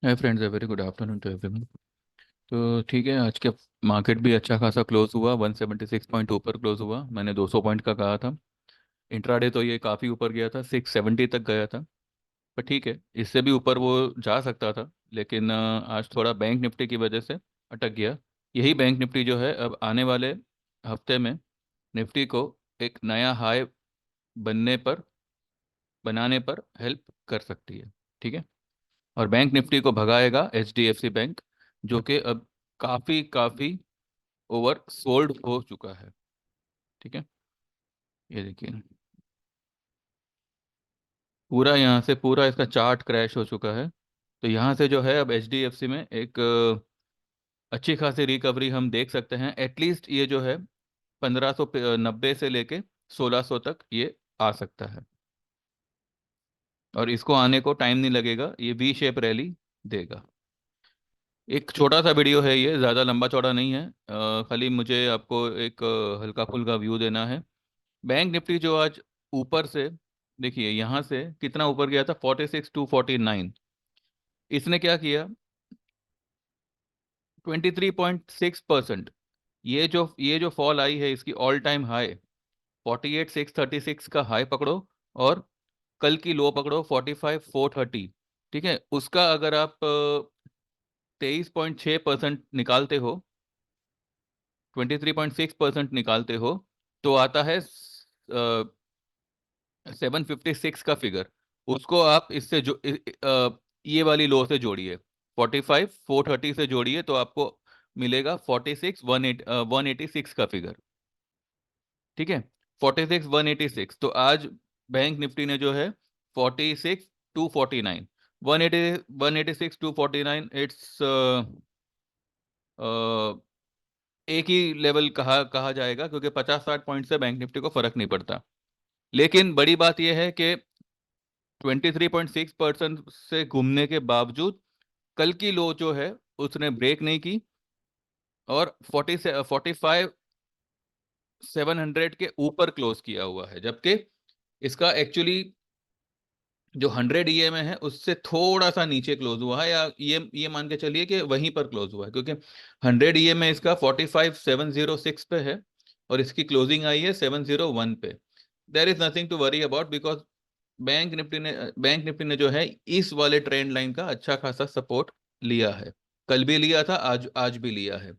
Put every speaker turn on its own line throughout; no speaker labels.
Hi friends, a very good afternoon to everyone. तो ठीक है, आज के मार्केट भी अच्छा खासा क्लोज हुआ, 176 पॉइंट ऊपर क्लोज हुआ। मैंने 200 पॉइंट का कहा था। इंट्राडे तो ये काफ़ी ऊपर गया था, 670 तक गया था। पर ठीक है, इससे भी ऊपर वो जा सकता था, लेकिन आज थोड़ा बैंक निफ्टी की वजह से अटक गया। यही बैंक निफ्टी जो है अब आने वाले हफ्ते में निफ्टी को एक नया हाई बनने पर बनाने पर हेल्प कर सकती है। ठीक है। और बैंक निफ्टी को भगाएगा HDFC बैंक, जो कि अब काफ़ी काफ़ी ओवर सोल्ड हो चुका है। ठीक है। ये देखिए, पूरा यहाँ से पूरा इसका चार्ट क्रैश हो चुका है। तो यहाँ से जो है अब HDFC में एक अच्छी खासी रिकवरी हम देख सकते हैं। एटलीस्ट ये जो है 1590 से लेके 1600 तक ये आ सकता है। और इसको आने को टाइम नहीं लगेगा, ये वी शेप रैली देगा। एक छोटा सा वीडियो है, ये ज़्यादा लंबा चौड़ा नहीं है। खाली मुझे आपको एक हल्का फुल्का व्यू देना है। बैंक निफ्टी जो आज ऊपर से, देखिए यहाँ से कितना ऊपर गया था, 46 to 49। इसने क्या किया, 23.6%। ये जो फॉल आई है, इसकी ऑल टाइम हाई 48,636 का हाई पकड़ो, और कल की लो पकड़ो 45,430। ठीक है, उसका अगर आप 23.6% निकालते हो, 23.6% निकालते हो, तो आता है 756 का फिगर। उसको आप इससे जो ये वाली लो से जोड़िए, 45,430 से जोड़िए, तो आपको मिलेगा 46,186 का फिगर। ठीक है, 46,186। तो आज बैंक निफ्टी ने जो है 46,249, 186,249, इट्स एक ही लेवल कहा कहा जाएगा, क्योंकि 50-60 पॉइंट से बैंक निफ्टी को फर्क नहीं पड़ता। लेकिन बड़ी बात यह है कि 23.6% से घूमने के बावजूद कल की लो जो है उसने ब्रेक नहीं की, और 45,700 के ऊपर क्लोज किया हुआ है। जबकि इसका एक्चुअली जो 100 EMA है उससे थोड़ा सा नीचे क्लोज हुआ है, या ये मान के चलिए कि वहीं पर क्लोज हुआ है, क्योंकि 100 EMA इसका 45,706 पे है, और इसकी क्लोजिंग आई है 701 पे। There is nothing to worry about, because bank Nifty ने जो है इस वाले ट्रेंड लाइन का अच्छा खासा सपोर्ट लिया है। कल भी लिया था, आज आज भी लिया है।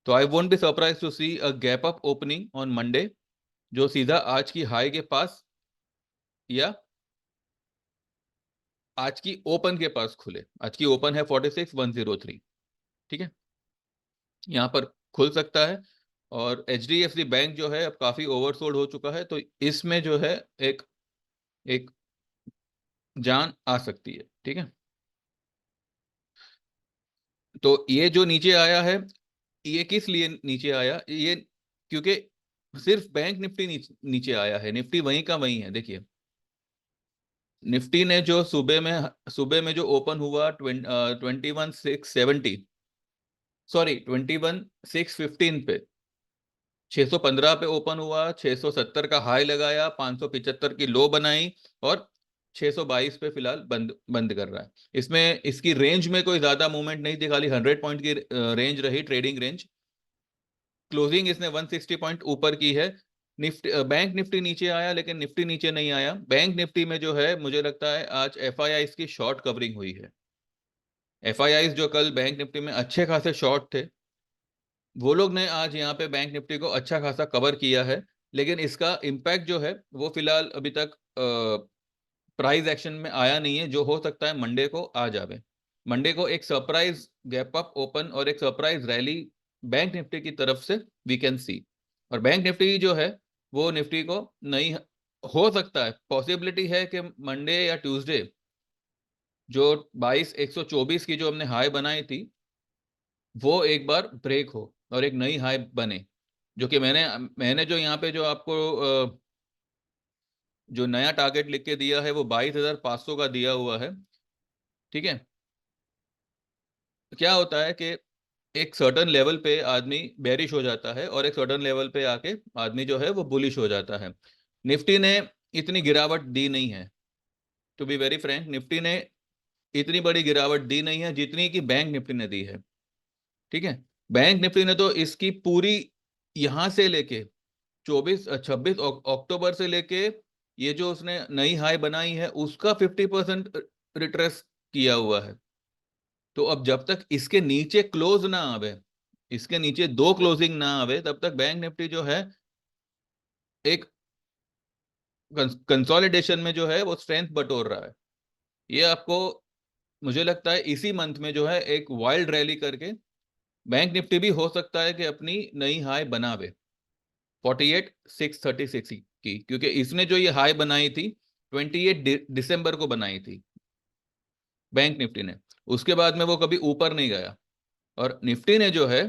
तो I won't be surprise to see a gap up opening on Monday, जो सीधा आज की हाई के पास या आज की ओपन के पास खुले। आज की ओपन है 46,103। ठीक है, यहाँ पर खुल सकता है। और HDFC बैंक जो है अब काफी ओवरसोल्ड हो चुका है, तो इसमें जो है एक एक जान आ सकती है। ठीक है। तो ये जो नीचे आया है, ये किस लिए नीचे आया, ये क्योंकि सिर्फ बैंक निफ्टी नीचे आया है, निफ्टी वहीं का वहीं है। देखिए, निफ्टी ने जो सुबह में जो ओपन हुआ 21,670, सॉरी 21,615 पे, 615 पे ओपन हुआ, 670 का हाई लगाया, 575 की लो बनाई, और 622 पे फिलहाल बंद बंद कर रहा है। इसमें इसकी रेंज में कोई ज्यादा मूवमेंट नहीं थी, खाली 100 पॉइंट की रेंज रही, ट्रेडिंग रेंज। क्लोजिंग इसने 160 पॉइंट ऊपर की है। निफ्टी बैंक निफ्टी नीचे आया, लेकिन निफ्टी नीचे नहीं आया। बैंक निफ्टी में जो है मुझे लगता है आज FIIs की शॉर्ट कवरिंग हुई है। FIIs जो कल बैंक निफ्टी में अच्छे खासे शॉर्ट थे, वो लोग ने आज यहाँ पे बैंक निफ्टी को अच्छा खासा कवर किया है। लेकिन इसका इम्पैक्ट जो है वो फिलहाल अभी तक प्राइस एक्शन में आया नहीं है, जो हो सकता है मंडे को आ जावे। मंडे को एक सरप्राइज गैप अप ओपन और एक सरप्राइज रैली बैंक निफ्टी की तरफ से वी कैन सी। और बैंक निफ्टी जो है वो निफ्टी को नहीं, हो सकता है, पॉसिबिलिटी है कि मंडे या ट्यूसडे जो 22,124 की जो हमने हाई बनाई थी, वो एक बार ब्रेक हो और एक नई हाई बने। जो कि मैंने मैंने जो यहाँ पे जो आपको जो नया टारगेट लिख के दिया है, वो 22,500 का दिया हुआ है। ठीक है। क्या होता है कि एक सर्टन लेवल पे आदमी बेरिश हो जाता है, और एक सर्टन लेवल पे आके आदमी जो है वो बुलिश हो जाता है। निफ्टी ने इतनी गिरावट दी नहीं है, to be very frank. Nifty ने इतनी बड़ी गिरावट दी नहीं है जितनी कि बैंक निफ्टी ने दी है। ठीक है, बैंक निफ्टी ने तो इसकी पूरी यहां से लेके 26 से लेके ये जो उसने नई हाई बनाई है उसका 50% रिट्रेस किया हुआ है। तो अब जब तक इसके नीचे क्लोज ना आवे, इसके नीचे दो क्लोजिंग ना आवे, तब तक बैंक निफ्टी जो है एक कंसोलिडेशन में जो है वो स्ट्रेंथ बटोर रहा है। ये आपको मुझे लगता है इसी मंथ में जो है एक वाइल्ड रैली करके बैंक निफ्टी भी हो सकता है कि अपनी नई हाई बनावे 48,636 की, क्योंकि इसने जो ये हाई बनाई थी 28 दिसंबर को बनाई थी बैंक निफ्टी ने, उसके बाद में वो कभी ऊपर नहीं गया। और निफ्टी ने जो है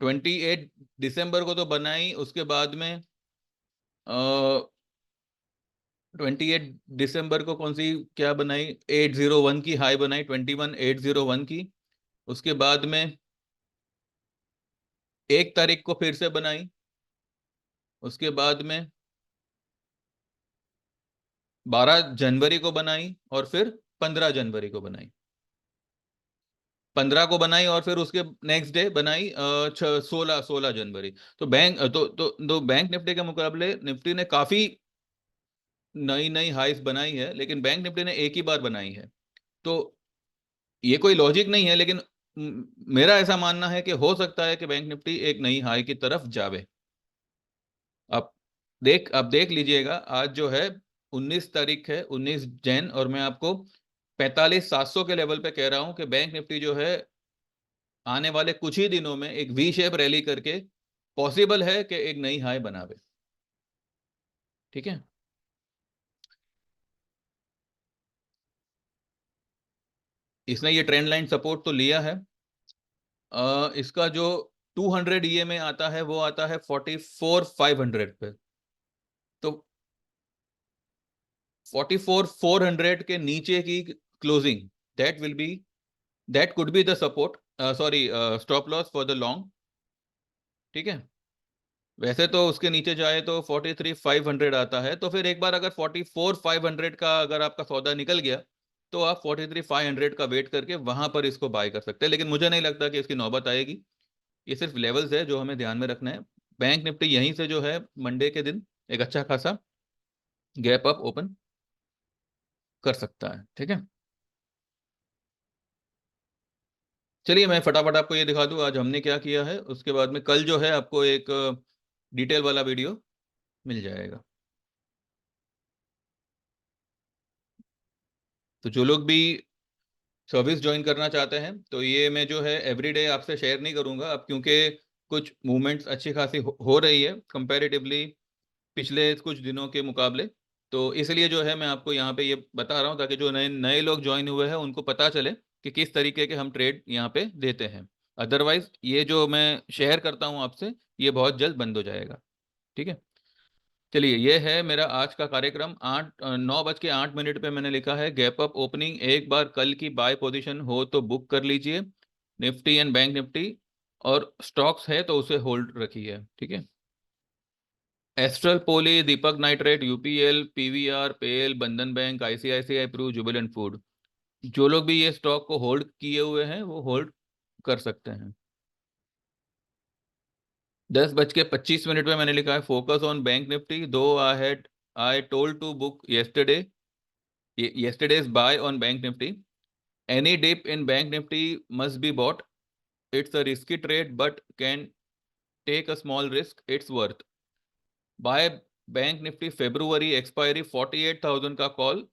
28 दिसंबर को तो बनाई, उसके बाद में 28 दिसंबर को कौन सी क्या बनाई, 801 की हाई बनाई, 21,801 की। उसके बाद में 1 तारीख को फिर से बनाई, उसके बाद में 12 जनवरी को बनाई, और फिर 15 जनवरी को बनाई, 15 को बनाई, और फिर उसके नेक्स्ट डे बनाई 16 जनवरी। तो बैंक निफ्टी के मुकाबले निफ्टी ने काफी नई नई हाइस बनाई है, लेकिन बैंक निफ्टी ने एक ही बार बनाई है। तो ये कोई लॉजिक नहीं है, लेकिन मेरा ऐसा मानना है कि हो सकता है कि बैंक निफ्टी एक नई हाई की तरफ जावे। आप आप देख लीजिएगा, आज जो है 19 तारीख है, 19 जैन, और मैं आपको 45,700 के लेवल पे कह रहा हूं कि बैंक निफ्टी जो है आने वाले कुछ ही दिनों में एक वी शेप रैली करके पॉसिबल है कि एक नई हाई बनावे। ठीक है, इसने ये ट्रेंड लाइन सपोर्ट तो लिया है। इसका जो 200 EMA आता है वो आता है 44,500 पे। तो 44,400 के नीचे की closing, that will be, that could be the support, sorry, stop loss for the long. ठीक है, वैसे तो उसके नीचे जाए तो 43,500 आता है, तो फिर एक बार अगर 44,500 का अगर आपका सौदा निकल गया, तो आप 43,500 का वेट करके वहां पर इसको बाय कर सकते हैं। लेकिन मुझे नहीं लगता कि इसकी नौबत आएगी। ये सिर्फ लेवल्स है जो हमें ध्यान में रखना है। बैंक निफ्टी यहीं से जो है मंडे के दिन एक अच्छा खासा गैप अप ओपन कर सकता है। ठीक है, चलिए मैं फटाफट आपको ये दिखा दूं आज हमने क्या किया है, उसके बाद में कल जो है आपको एक डिटेल वाला वीडियो मिल जाएगा। तो जो लोग भी सर्विस ज्वाइन करना चाहते हैं, तो ये मैं जो है एवरीडे आपसे शेयर नहीं करूंगा अब, क्योंकि कुछ मूवमेंट्स अच्छी खासी हो रही है कंपैरेटिवली पिछले कुछ दिनों के मुकाबले। तो इसलिए जो है मैं आपको यहाँ पे ये बता रहा हूँ, ताकि जो नए नए लोग ज्वाइन हुए हैं उनको पता चले कि किस तरीके के हम ट्रेड यहाँ पे देते हैं। अदरवाइज ये जो मैं शेयर करता हूँ आपसे, ये बहुत जल्द बंद हो जाएगा। ठीक है, चलिए ये है मेरा आज का कार्यक्रम। 9:08 पे मैंने लिखा है गैप अप ओपनिंग, एक बार कल की बाय पोजीशन हो तो बुक कर लीजिए, निफ्टी एंड बैंक निफ्टी, और स्टॉक्स है तो उसे होल्ड रखिए। ठीक है, Astral Poly, Deepak nitrate, UPL, PVR, पेल, Bandhan bank, ICICI Pru, Jubilant food, जो लोग भी ये स्टॉक को होल्ड किए हुए हैं वो होल्ड कर सकते हैं। 10:25 में मैंने लिखा है focus on bank Nifty, though I had I told to book yesterday yesterday's buy on bank nifty, any dip in bank nifty must be bought, it's a risky trade but can take a small risk, it's worth buy bank Nifty February expiry 48,000 का call,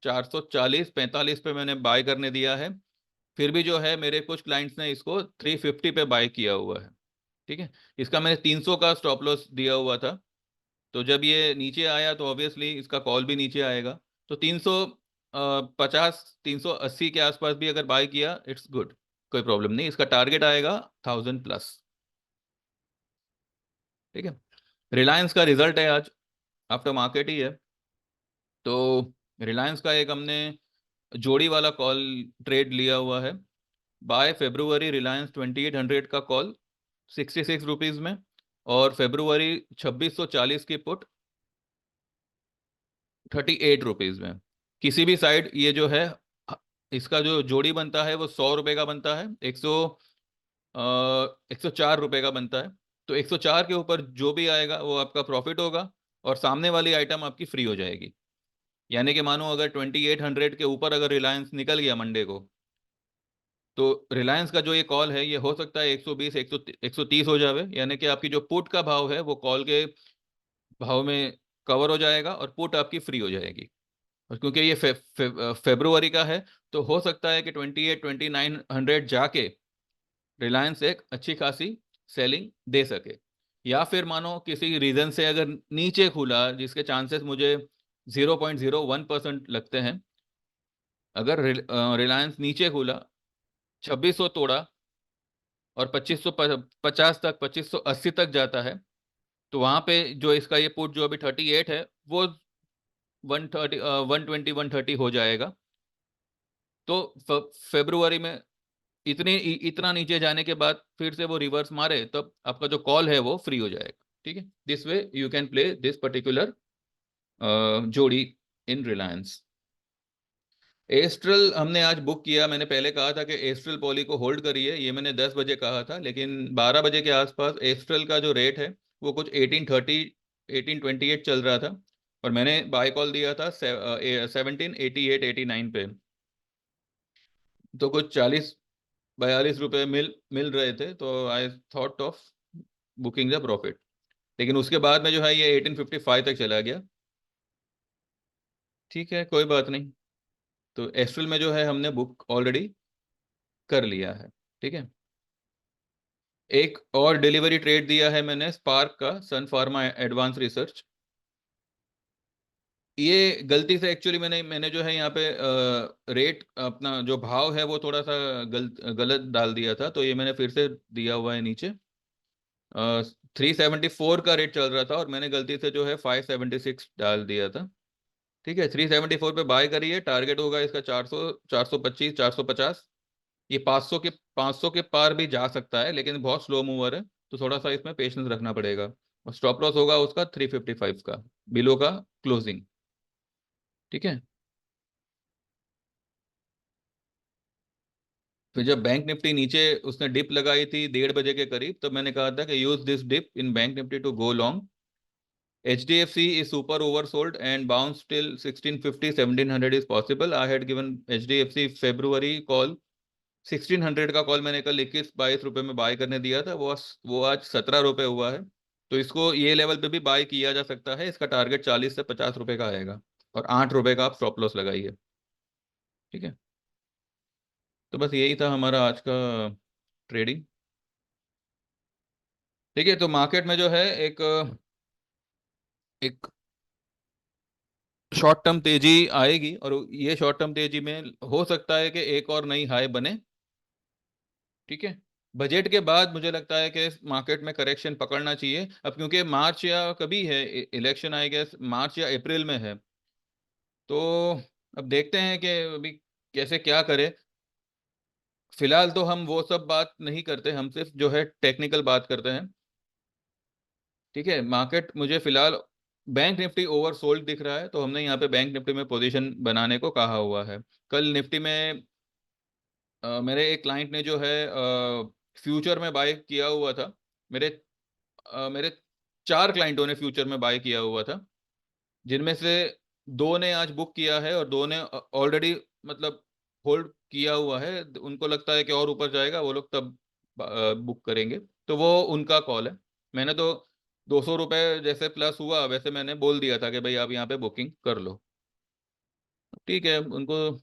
440-45 पे मैंने bye करने दिया है। फिर भी जो है मेरे कुछ क्लाइंट्स ने इसको 350 पे बाय किया हुआ है। ठीक है, इसका मैंने 300 का स्टॉप लॉस दिया हुआ था। तो जब ये नीचे आया तो ऑब्वियसली इसका कॉल भी नीचे आएगा। तो 350 380 के आसपास भी अगर बाय किया, इट्स गुड, कोई प्रॉब्लम नहीं। इसका टारगेट आएगा 1000+। ठीक है, रिलायंस का रिजल्ट है आज, आफ्टर मार्केट ही है। तो रिलायंस का एक हमने जोड़ी वाला कॉल ट्रेड लिया हुआ है, बाय फेब्रुवरी रिलायंस 2800 का कॉल 66 रुपीज में, और फेब्रुवरी 2640 की पुट 38 रुपीज में। किसी भी साइड ये जो है, इसका जो जोड़ी बनता है वो 100 रुपये का बनता है, 104 रुपये का बनता है। तो 104 के ऊपर जो भी आएगा वो आपका प्रॉफिट होगा, और सामने वाली आइटम आपकी फ्री हो जाएगी। यानी कि मानो अगर 2800 के ऊपर अगर रिलायंस निकल गया मंडे को, तो रिलायंस का जो ये कॉल है ये हो सकता है 120 130 हो जावे, यानी कि आपकी जो पुट का भाव है वो कॉल के भाव में कवर हो जाएगा और पुट आपकी फ्री हो जाएगी। और क्योंकि ये फेब्रुवरी का है, तो हो सकता है कि 2900 जाके रिलायंस एक अच्छी खासी सेलिंग दे सके। या फिर मानो किसी रीजन से अगर नीचे खुला, जिसके चांसेस मुझे 0.01% लगते हैं, अगर रिलायंस नीचे खुला, 2600 तोड़ा और 2550 तक, 2580 तक जाता है, तो वहां पे जो इसका ये पुट जो अभी 38 है, वो 130 120 130 हो जाएगा। तो फेब्रुवरी में इतना नीचे जाने के बाद फिर से वो रिवर्स मारे, तब आपका जो कॉल है वो फ्री हो जाएगा। ठीक है, this way you can play this particular जोड़ी इन रिलायंस। एस्ट्रल हमने आज बुक किया। मैंने पहले कहा था कि एस्ट्रल पॉली को होल्ड करिए, ये मैंने 10 बजे कहा था, लेकिन 12 बजे के आसपास एस्ट्रल का जो रेट है वो कुछ 1830 1828 चल रहा था, और मैंने बाय कॉल दिया था 1788 89 पे। तो कुछ 40 42 रुपए मिल मिल रहे थे, तो I thought of booking the profit. लेकिन उसके बाद में जो है ये 1855 तक चला गया। ठीक है, कोई बात नहीं। तो एस्ट्रल में जो है हमने बुक ऑलरेडी कर लिया है। ठीक है, एक और डिलीवरी ट्रेड दिया है मैंने स्पार्क का, सन फार्मा एडवांस रिसर्च। ये गलती से एक्चुअली मैंने मैंने जो है यहाँ पे रेट अपना जो भाव है वो थोड़ा सा गलत डाल दिया था, तो ये मैंने फिर से दिया हुआ है नीचे। 374 का रेट चल रहा था और मैंने गलती से जो है 576 डाल दिया था। ठीक है, 374 पे बाय करिए, टारगेट होगा इसका 400 425 450। ये 500 के पार भी जा सकता है, लेकिन बहुत स्लो मूवर है, तो थोड़ा सा इसमें पेशेंस रखना पड़ेगा। और स्टॉप लॉस होगा उसका 355 का, बिलो का क्लोजिंग। ठीक है, फिर जब बैंक निफ्टी नीचे उसने डिप लगाई थी 1:30 बजे के करीब, तब मैंने कहा था कि use this dip in bank Nifty to go long. HDFC is super oversold and bounce till 1650 1700 is possible. I had given HDFC February call, 1600 का कॉल मैंने कल 21 22 रुपए में बाय करने दिया था, वो आज 17 रुपए हुआ है। तो इसको ये लेवल पे भी बाय किया जा सकता है। इसका टारगेट 40 से 50 रुपए का आएगा, और 8 रुपए का आप स्टॉप लॉस लगाइए। ठीक है, तो बस यही था हमारा आज का ट्रेडिंग। ठीक है, तो मार्केट में जो है एक एक शॉर्ट टर्म तेजी आएगी, और ये शॉर्ट टर्म तेजी में हो सकता है कि एक और नई हाई बने। ठीक है, बजट के बाद मुझे लगता है कि मार्केट में करेक्शन पकड़ना चाहिए अब, क्योंकि मार्च या कभी है इलेक्शन, आई गेस मार्च या अप्रैल में है। तो अब देखते हैं कि अभी कैसे क्या करें। फिलहाल तो हम वो सब बात नहीं करते, हम सिर्फ जो है टेक्निकल बात करते हैं। ठीक है, मार्केट मुझे फिलहाल बैंक निफ्टी ओवर सोल्ड दिख रहा है, तो हमने यहाँ पे बैंक निफ्टी में पोजीशन बनाने को कहा हुआ है। कल निफ्टी में मेरे एक क्लाइंट ने जो है फ्यूचर में बाय किया हुआ था। मेरे मेरे 4 क्लाइंटों ने फ्यूचर में बाय किया हुआ था, जिनमें से 2 ने आज बुक किया है और 2 ने ऑलरेडी मतलब होल्ड किया हुआ है। उनको लगता है कि और ऊपर जाएगा, वो लोग तब बुक करेंगे, तो वो उनका कॉल है। मैंने तो 200 रुपये जैसे प्लस हुआ वैसे मैंने बोल दिया था कि भाई आप यहाँ पे बुकिंग कर लो। ठीक है, उनको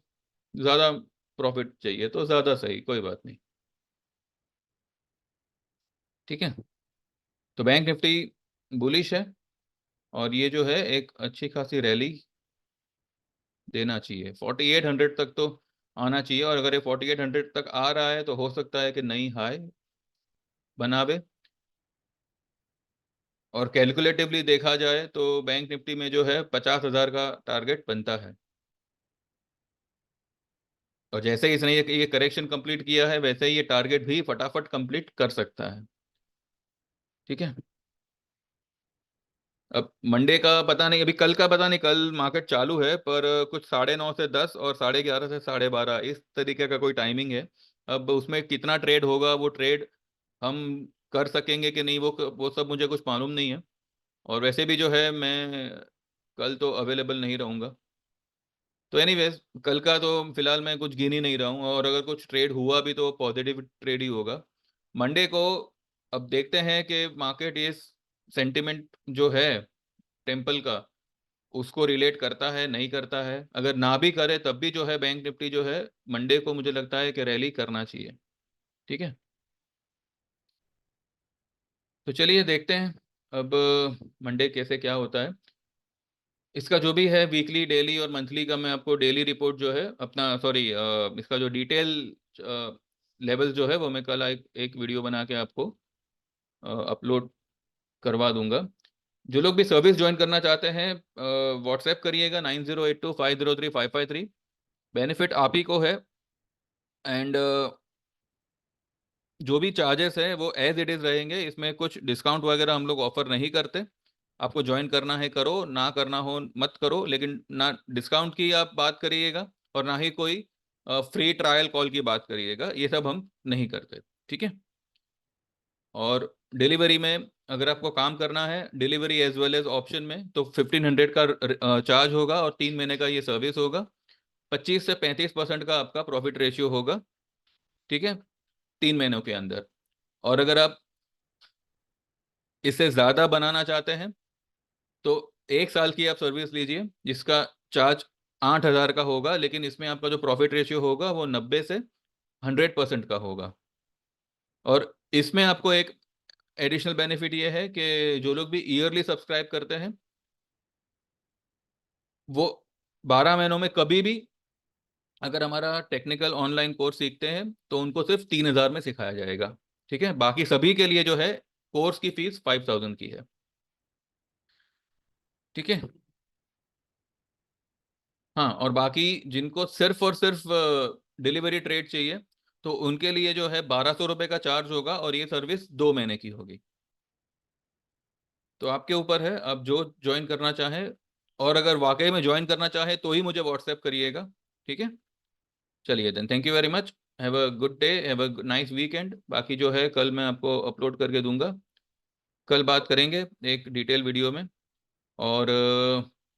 ज़्यादा प्रॉफिट चाहिए तो ज़्यादा सही, कोई बात नहीं। ठीक है, तो बैंक निफ्टी बुलिश है, और ये जो है एक अच्छी खासी रैली देना चाहिए। 4800 तक तो आना चाहिए, और अगर ये 4800 तक आ रहा है तो हो सकता है कि नई हाई बनावे। और कैलकुलेटिवली देखा जाए तो बैंक निफ्टी में जो है 50,000 का टारगेट बनता है। और जैसे ही इसने ये करेक्शन कंप्लीट किया है, वैसे ही ये टारगेट भी फटाफट कंप्लीट कर सकता है। ठीक है, अब मंडे का पता नहीं, अभी कल का पता नहीं, कल मार्केट चालू है पर कुछ 9:30 से 10 और 11:30 से 12:30 इस तरीके का कोई टाइमिंग है। अब उसमें कितना ट्रेड होगा, वो ट्रेड हम कर सकेंगे कि नहीं, वो सब मुझे कुछ मालूम नहीं है। और वैसे भी जो है मैं कल तो अवेलेबल नहीं रहूँगा। तो एनीवेज कल का तो फिलहाल मैं कुछ गिन ही नहीं रहा हूँ, और अगर कुछ ट्रेड हुआ भी तो पॉजिटिव ट्रेड ही होगा मंडे को। अब देखते हैं कि मार्केट इस सेंटिमेंट जो है टेम्पल का, उसको रिलेट करता है नहीं करता है। अगर ना भी करे तब भी जो है बैंक निफ्टी जो है मंडे को मुझे लगता है कि रैली करना चाहिए। ठीक है, तो चलिए देखते हैं अब मंडे कैसे क्या होता है। इसका जो भी है वीकली डेली और मंथली का मैं आपको डेली रिपोर्ट जो है अपना, सॉरी, इसका जो डिटेल लेवल जो है वो मैं कल एक वीडियो बना के आपको अपलोड करवा दूंगा। जो लोग भी सर्विस ज्वाइन करना चाहते हैं व्हाट्सएप करिएगा 9082503553। बेनिफिट आप ही को है। एंड जो भी चार्जेस है वो एज इट इज रहेंगे, इसमें कुछ डिस्काउंट वगैरह हम लोग ऑफर नहीं करते। आपको ज्वाइन करना है करो, ना करना हो मत करो, लेकिन ना डिस्काउंट की आप बात करिएगा और ना ही कोई फ्री ट्रायल कॉल की बात करिएगा, ये सब हम नहीं करते। ठीक है। और डिलीवरी में अगर आपको काम करना है delivery as well as option में, तो 1500 का चार्ज होगा और 3 महीने का ये सर्विस होगा। 25 से 35% का आपका प्रॉफिट रेशियो होगा। ठीक है, 3 महीनों के अंदर। और अगर आप इससे ज़्यादा बनाना चाहते हैं तो 1 साल की आप सर्विस लीजिए, जिसका चार्ज 8,000 का होगा, लेकिन इसमें आपका जो प्रॉफिट रेशियो होगा वो 90 से 100% का होगा। और इसमें आपको एक एडिशनल बेनिफिट ये है कि जो लोग भी ईयरली सब्सक्राइब करते हैं वो 12 महीनों में कभी भी अगर हमारा टेक्निकल ऑनलाइन कोर्स सीखते हैं तो उनको सिर्फ 3,000 में सिखाया जाएगा। ठीक है, बाकी सभी के लिए जो है कोर्स की फीस 5,000 की है। ठीक है। हाँ, और बाकी जिनको सिर्फ और सिर्फ डिलीवरी ट्रेड चाहिए तो उनके लिए जो है 1,200 रुपये का चार्ज होगा, और ये सर्विस 2 महीने की होगी। तो आपके ऊपर है आप जो ज्वाइन करना चाहें, और अगर वाकई में ज्वाइन करना चाहे तो ही मुझे व्हाट्सएप करिएगा। ठीक है, चलिए then, thank you very much. Have a good day, have a nice weekend. बाकी जो है कल मैं आपको अपलोड करके दूंगा। कल बात करेंगे एक डिटेल वीडियो में। और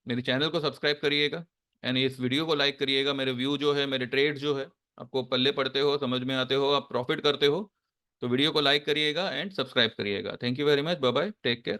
मेरे चैनल को सब्सक्राइब करिएगा एंड इस वीडियो को लाइक करिएगा। मेरे व्यू जो है, मेरे ट्रेड जो है आपको पल्ले पड़ते हो, समझ में आते हो, आप प्रॉफिट करते हो, तो वीडियो को लाइक करिएगा एंड सब्सक्राइब करिएगा। Thank you very much, bye bye, take care.